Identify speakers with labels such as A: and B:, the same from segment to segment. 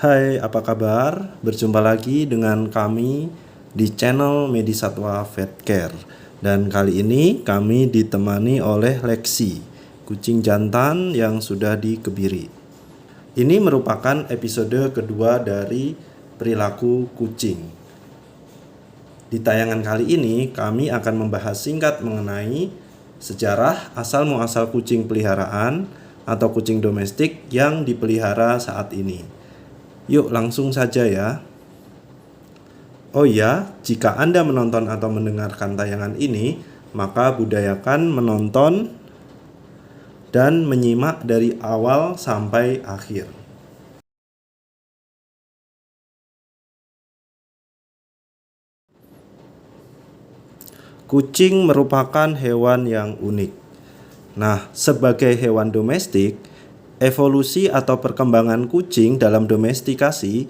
A: Hai, apa kabar? Berjumpa lagi dengan kami di channel Medisatwa Vet Care. Dan kali ini kami ditemani oleh Lexi, kucing jantan yang sudah dikebiri. Ini merupakan episode kedua dari perilaku kucing. Di tayangan kali ini kami akan membahas singkat mengenai sejarah asal muasal kucing peliharaan atau kucing domestik yang dipelihara saat ini. Yuk langsung saja ya. Oh iya, jika Anda menonton atau mendengarkan tayangan ini, maka budayakan menonton dan menyimak dari awal sampai akhir. Kucing merupakan hewan yang unik. Nah, sebagai hewan domestik, evolusi atau perkembangan kucing dalam domestikasi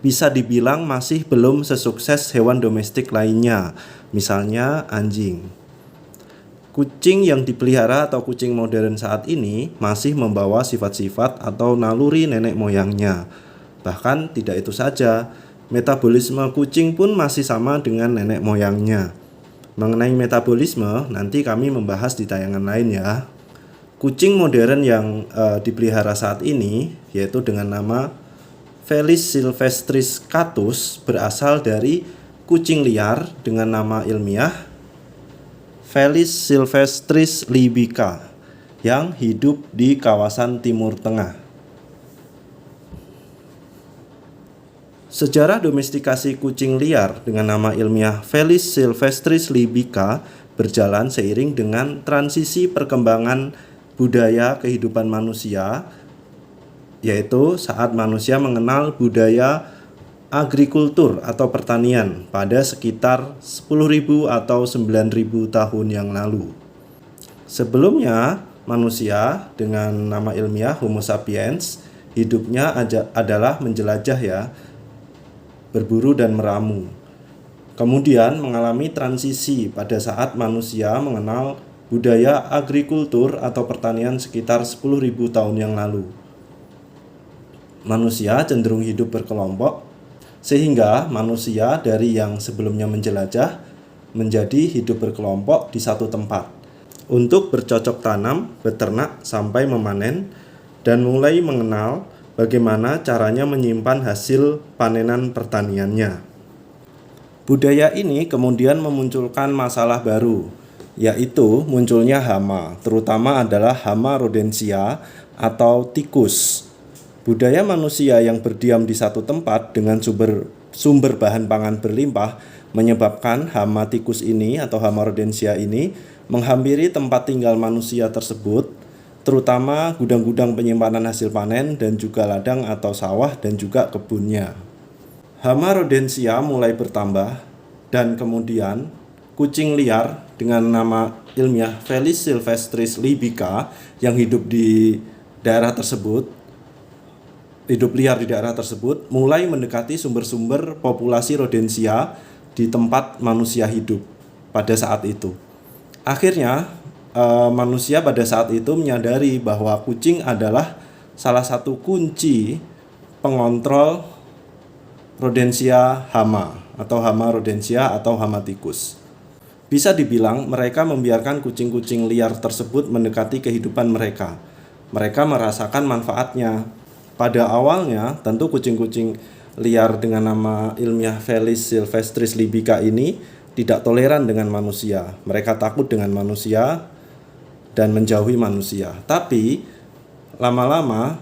A: bisa dibilang masih belum sesukses hewan domestik lainnya, misalnya anjing. Kucing yang dipelihara atau kucing modern saat ini masih membawa sifat-sifat atau naluri nenek moyangnya. Bahkan tidak itu saja, metabolisme kucing pun masih sama dengan nenek moyangnya. Mengenai metabolisme, nanti kami membahas di tayangan lain ya. Kucing modern yang dipelihara saat ini, yaitu dengan nama Felis silvestris catus, berasal dari kucing liar dengan nama ilmiah Felis silvestris libica yang hidup di kawasan Timur Tengah. Sejarah domestikasi kucing liar dengan nama ilmiah Felis silvestris libica berjalan seiring dengan transisi perkembangan budaya kehidupan manusia, yaitu saat manusia mengenal budaya agrikultur atau pertanian pada sekitar 10.000 atau 9.000 tahun yang lalu. Sebelumnya, manusia dengan nama ilmiah Homo sapiens hidupnya adalah menjelajah ya, berburu dan meramu. Kemudian mengalami transisi pada saat manusia mengenal budaya agrikultur atau pertanian sekitar 10.000 tahun yang lalu. Manusia cenderung hidup berkelompok, sehingga manusia dari yang sebelumnya menjelajah menjadi hidup berkelompok di satu tempat untuk bercocok tanam, beternak, sampai memanen, dan mulai mengenal bagaimana caranya menyimpan hasil panenan pertaniannya. Budaya ini kemudian memunculkan masalah baru, yaitu munculnya hama, terutama adalah hama rodentia atau tikus. Budaya manusia yang berdiam di satu tempat dengan sumber bahan pangan berlimpah menyebabkan hama tikus ini atau hama rodentia ini menghampiri tempat tinggal manusia tersebut, terutama gudang-gudang penyimpanan hasil panen dan juga ladang atau sawah dan juga kebunnya. Hama rodentia mulai bertambah dan kemudian kucing liar dengan nama ilmiah Felis silvestris libica yang hidup liar di daerah tersebut mulai mendekati sumber-sumber populasi rodentia di tempat manusia hidup pada saat itu. Akhirnya manusia pada saat itu menyadari bahwa kucing adalah salah satu kunci pengontrol rodentia hama atau hama rodentia atau hama tikus. Bisa dibilang mereka membiarkan kucing-kucing liar tersebut mendekati kehidupan mereka. Mereka merasakan manfaatnya. Pada awalnya tentu kucing-kucing liar dengan nama ilmiah Felis silvestris libica ini tidak toleran dengan manusia. Mereka takut dengan manusia dan menjauhi manusia. Tapi lama-lama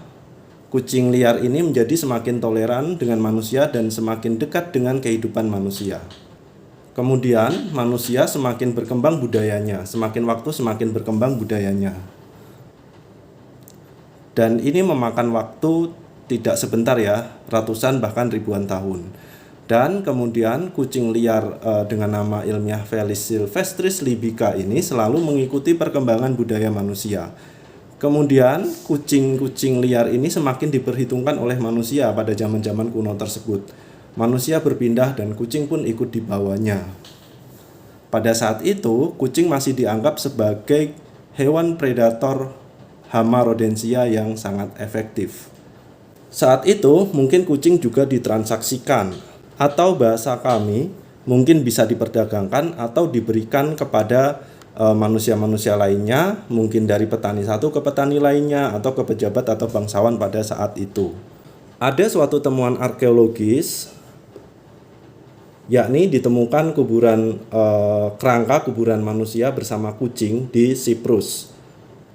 A: kucing liar ini menjadi semakin toleran dengan manusia dan semakin dekat dengan kehidupan manusia. Kemudian manusia semakin berkembang budayanya, semakin waktu semakin berkembang budayanya. Dan ini memakan waktu tidak sebentar ya, ratusan bahkan ribuan tahun. Dan kemudian kucing liar dengan nama ilmiah Felis silvestris libica ini selalu mengikuti perkembangan budaya manusia. Kemudian kucing-kucing liar ini semakin diperhitungkan oleh manusia pada zaman-zaman kuno tersebut. Manusia berpindah dan kucing pun ikut dibawanya. Pada saat itu, kucing masih dianggap sebagai hewan predator hama rodentia yang sangat efektif. Saat itu mungkin kucing juga ditransaksikan, atau bahasa kami mungkin bisa diperdagangkan atau diberikan kepada manusia-manusia lainnya, mungkin dari petani satu ke petani lainnya atau ke pejabat atau bangsawan pada saat itu. Ada suatu temuan arkeologis, yakni ditemukan kerangka kuburan manusia bersama kucing di Siprus.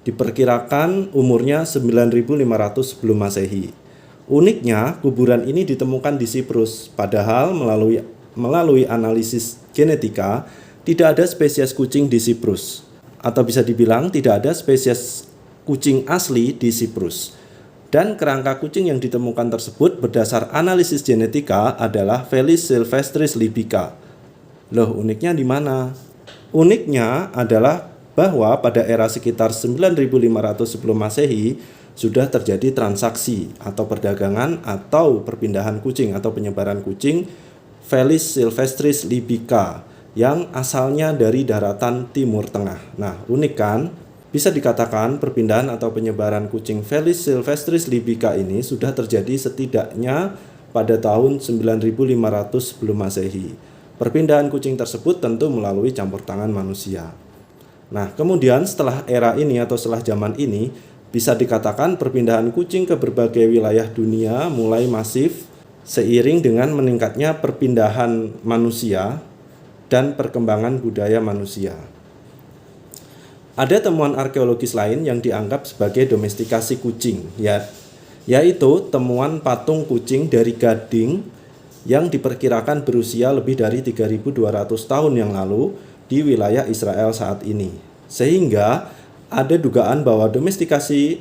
A: Diperkirakan umurnya 9500 sebelum Masehi. Uniknya, kuburan ini ditemukan di Siprus, padahal melalui analisis genetika tidak ada spesies kucing di Siprus, atau bisa dibilang tidak ada spesies kucing asli di Siprus. Dan kerangka kucing yang ditemukan tersebut berdasar analisis genetika adalah Felis silvestris libica. Loh, uniknya di mana? Uniknya adalah bahwa pada era sekitar 9500 sebelum Masehi sudah terjadi transaksi atau perdagangan atau perpindahan kucing atau penyebaran kucing Felis silvestris libica yang asalnya dari daratan Timur Tengah. Nah, unik kan? Bisa dikatakan perpindahan atau penyebaran kucing Felis silvestris libica ini sudah terjadi setidaknya pada tahun 9500 sebelum Masehi. Perpindahan kucing tersebut tentu melalui campur tangan manusia. Nah, kemudian setelah era ini atau setelah zaman ini, bisa dikatakan perpindahan kucing ke berbagai wilayah dunia mulai masif seiring dengan meningkatnya perpindahan manusia dan perkembangan budaya manusia. Ada temuan arkeologis lain yang dianggap sebagai domestikasi kucing, yaitu temuan patung kucing dari Gading yang diperkirakan berusia lebih dari 3200 tahun yang lalu di wilayah Israel saat ini. Sehingga ada dugaan bahwa domestikasi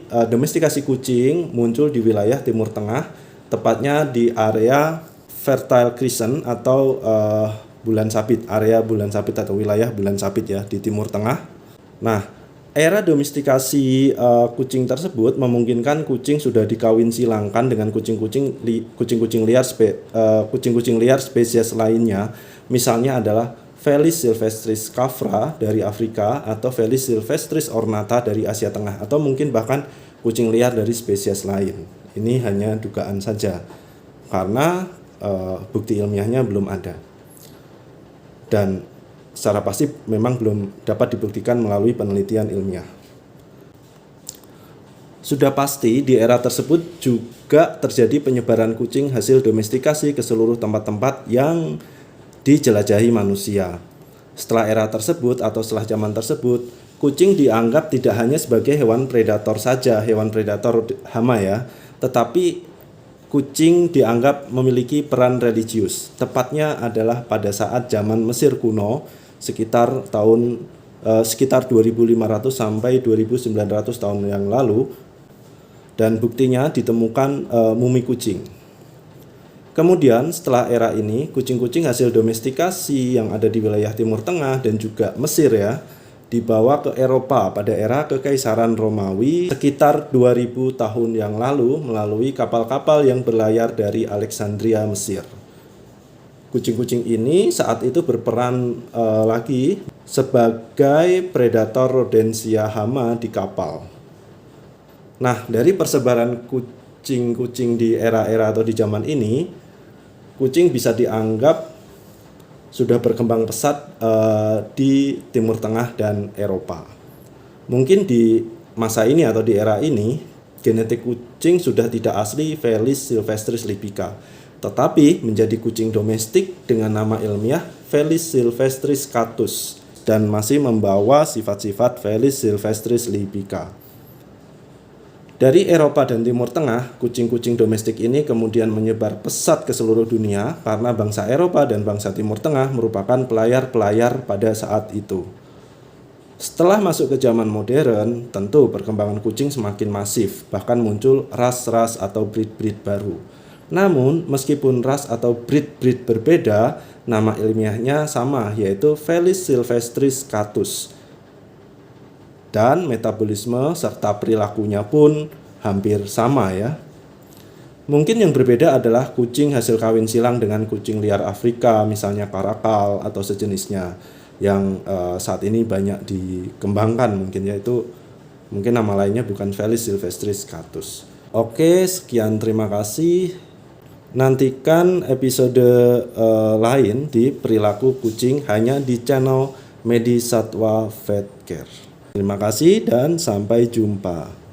A: kucing muncul di wilayah Timur Tengah, tepatnya di area Fertile Crescent atau area bulan sabit atau wilayah bulan sabit ya di Timur Tengah. Nah, era domestikasi kucing tersebut memungkinkan kucing sudah dikawin silangkan dengan kucing-kucing liar spesies lainnya. Misalnya adalah Felis silvestris cafra dari Afrika atau Felis silvestris ornata dari Asia Tengah, atau mungkin bahkan kucing liar dari spesies lain. Ini hanya dugaan saja karena bukti ilmiahnya belum ada. Dan secara pasti memang belum dapat dibuktikan melalui penelitian ilmiah. Sudah pasti di era tersebut juga terjadi penyebaran kucing hasil domestikasi ke seluruh tempat-tempat yang dijelajahi manusia. Setelah era tersebut atau setelah zaman tersebut, kucing dianggap tidak hanya sebagai hewan predator saja, hewan predator hama ya, tetapi kucing dianggap memiliki peran religius. Tepatnya adalah pada saat zaman Mesir kuno, sekitar 2500 sampai 2900 tahun yang lalu, dan buktinya ditemukan mumi kucing. Kemudian setelah era ini, kucing-kucing hasil domestikasi yang ada di wilayah Timur Tengah dan juga Mesir ya, dibawa ke Eropa pada era Kekaisaran Romawi sekitar 2000 tahun yang lalu melalui kapal-kapal yang berlayar dari Alexandria, Mesir. Kucing-kucing ini saat itu berperan lagi sebagai predator rodensia hama di kapal. Nah, dari persebaran kucing-kucing di era-era atau di zaman ini, kucing bisa dianggap sudah berkembang pesat di Timur Tengah dan Eropa. Mungkin di masa ini atau di era ini, genetik kucing sudah tidak asli Felis silvestris libica, tetapi menjadi kucing domestik dengan nama ilmiah Felis silvestris catus dan masih membawa sifat-sifat Felis silvestris libica. Dari Eropa dan Timur Tengah, kucing-kucing domestik ini kemudian menyebar pesat ke seluruh dunia karena bangsa Eropa dan bangsa Timur Tengah merupakan pelayar-pelayar pada saat itu. Setelah masuk ke zaman modern, tentu perkembangan kucing semakin masif, bahkan muncul ras-ras atau breed-breed baru. Namun, meskipun ras atau breed-breed berbeda, nama ilmiahnya sama, yaitu Felis silvestris catus. Dan metabolisme serta perilakunya pun hampir sama ya. Mungkin yang berbeda adalah kucing hasil kawin silang dengan kucing liar Afrika, misalnya karakal atau sejenisnya, yang saat ini banyak dikembangkan mungkin, yaitu mungkin nama lainnya bukan Felis silvestris catus. Oke, sekian, terima kasih. Nantikan episode lain di perilaku kucing hanya di channel Medi Satwa Vet Care. Terima kasih dan sampai jumpa.